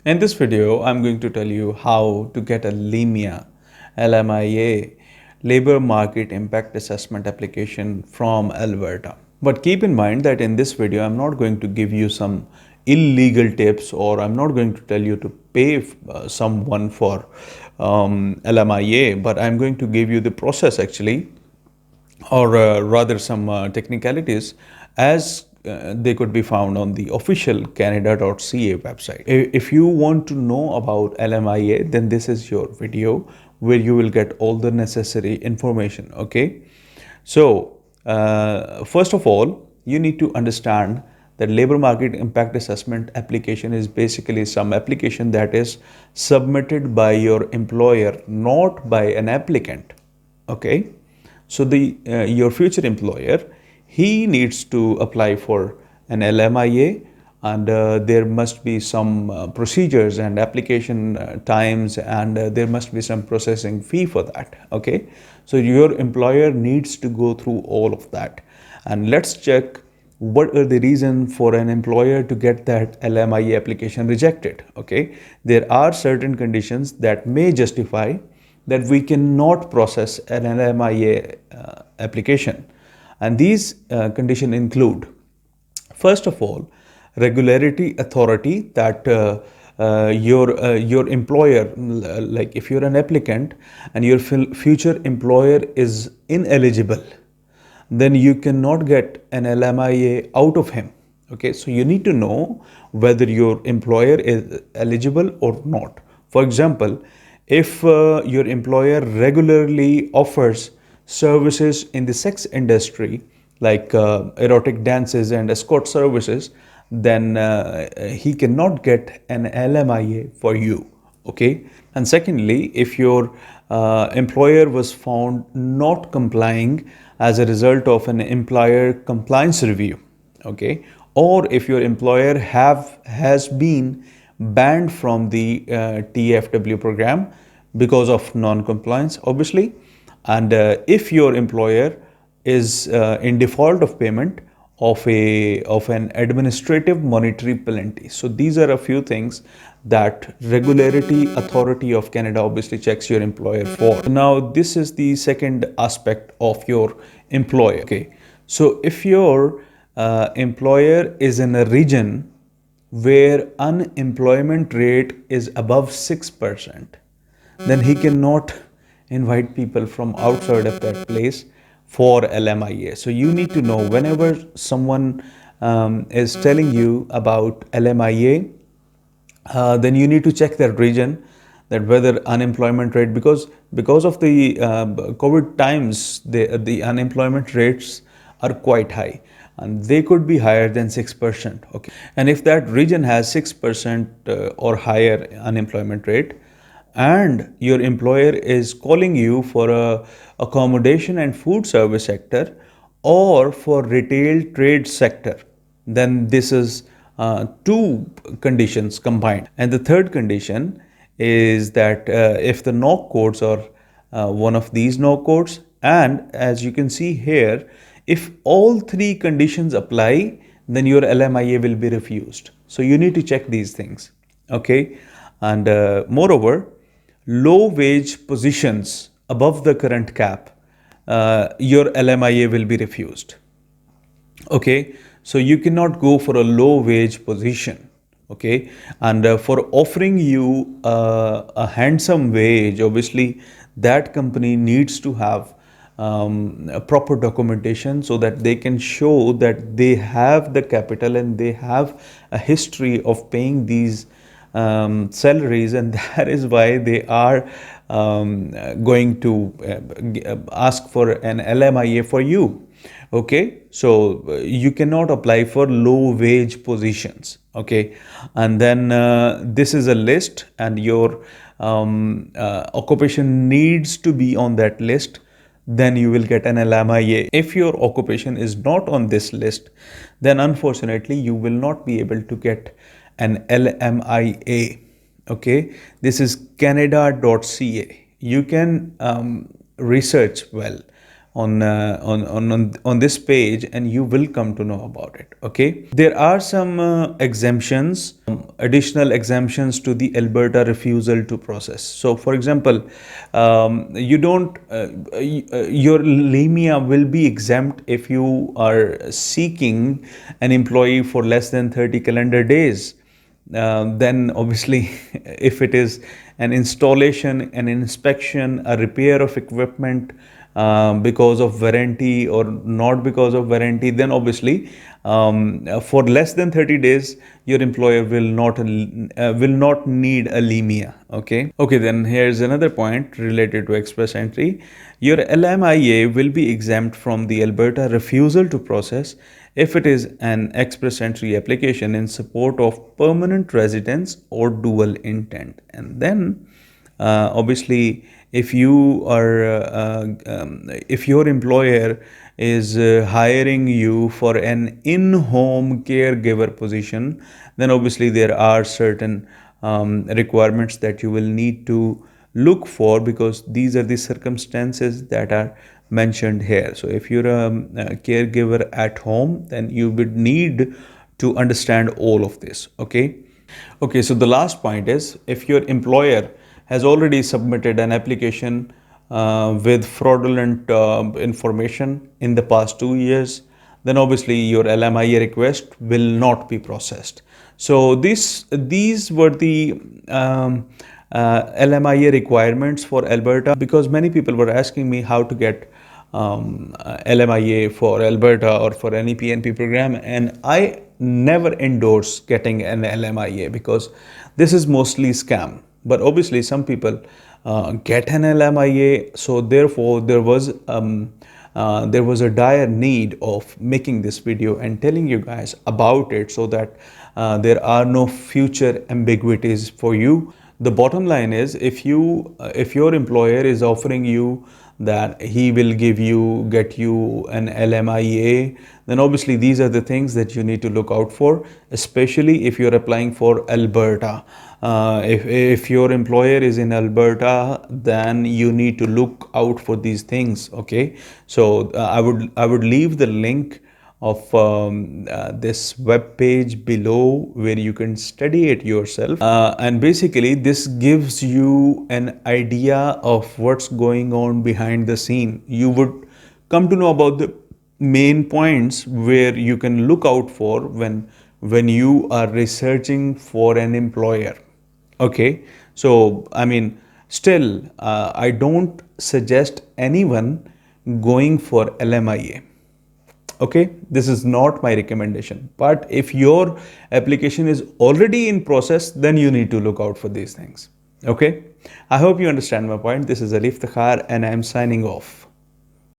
In this video, I'm going to tell you how to get a LMIA, LMIA, Labor Market Impact Assessment application from Alberta. But keep in mind that in this video, I'm not going to give you some illegal tips, or I'm not going to tell you to pay someone for LMIA, but I'm going to give you the process actually, or rather some technicalities as they could be found on the official canada.ca website. If you want to know about LMIA, then this is your video where you will get all the necessary information. Okay, so first of all, you need to understand that labor market impact assessment application is basically some application that is submitted by your employer, not by an applicant. Okay, so the your future employer, he needs to apply for an LMIA, and there must be some procedures and application times, and there must be some processing fee for that. Okay, so your employer needs to go through all of that, and let's check what are the reasons for an employer to get that LMIA application rejected. Okay, there are certain conditions that may justify that we cannot process an LMIA application. And these conditions include, first of all, regularity authority, that your employer, like if you're an applicant and your future employer is ineligible, then you cannot get an LMIA out of him. Okay, so you need to know whether your employer is eligible or not. For example, if your employer regularly offers services in the sex industry, like erotic dances and escort services, then he cannot get an LMIA for you. Okay, and secondly, if your employer was found not complying as a result of an employer compliance review, okay, or if your employer has been banned from the TFW program because of non-compliance, obviously, and if your employer is in default of payment of an administrative monetary penalty. So these are a few things that Regularity Authority of Canada obviously checks your employer for. Now this is the second aspect of your employer. Okay, so if your employer is in a region where unemployment rate is above 6%, then he cannot invite people from outside of that place for LMIA. So you need to know, whenever someone is telling you about LMIA, then you need to check that region, that whether unemployment rate, because of the COVID times, the unemployment rates are quite high, and they could be higher than 6%. Okay, and if that region has 6% or higher unemployment rate, and your employer is calling you for a accommodation and food service sector, or for retail trade sector, then this is two conditions combined. And the third condition is that if the knock codes are one of these knock codes, and as you can see here, if all three conditions apply, then your LMIA will be refused. So you need to check these things. Okay, and moreover, low wage positions above the current cap, your LMIA will be refused. Okay, so you cannot go for a low wage position. Okay, and for offering you a handsome wage, obviously that company needs to have a proper documentation, so that they can show that they have the capital and they have a history of paying these salaries, and that is why they are going to ask for an LMIA for you. Okay, so you cannot apply for low wage positions. Okay, and then this is a list, and your occupation needs to be on that list, then you will get an LMIA. If your occupation is not on this list, then unfortunately you will not be able to get an LMIA. Okay, this is canada.ca. You can research well on this page, and you will come to know about it. Okay, there are some exemptions, additional exemptions to the Alberta refusal to process. So for example, you don't your LMIA will be exempt if you are seeking an employee for less than 30 calendar days. Then obviously if it is an installation, an inspection, a repair of equipment because of warranty or not because of warranty, then obviously for less than 30 days your employer will not need a LMIA. Okay, then here's another point related to express entry. Your LMIA will be exempt from the Alberta refusal to process if it is an express entry application in support of permanent residence or dual intent. And then obviously if you are if your employer is hiring you for an in-home caregiver position, then obviously there are certain requirements that you will need to look for, because these are the circumstances that are mentioned here. So if you're a caregiver at home, then you would need to understand all of this. Okay, so the last point is, if your employer has already submitted an application with fraudulent information in the past 2 years, then obviously your LMIA request will not be processed. So these were the LMIA requirements for Alberta, because many people were asking me how to get LMIA for Alberta or for any PNP program, and I never endorse getting an LMIA because this is mostly scam. But obviously some people get an LMIA, so therefore there was a dire need of making this video and telling you guys about it, so that there are no future ambiguities for you. The bottom line is, if your employer is offering you that he will get you an LMIA, then obviously these are the things that you need to look out for, especially if you're applying for Alberta. If your employer is in Alberta, then you need to look out for these things. Okay, so I would leave the link of this web page below, where you can study it yourself, and basically this gives you an idea of what's going on behind the scene. You would come to know about the main points where you can look out for when you are researching for an employer. Okay, so I mean, still I don't suggest anyone going for LMIA. Okay, this is not my recommendation, but if your application is already in process, then you need to look out for these things. Okay, I hope you understand my point. This is Iftikhar and I am signing off.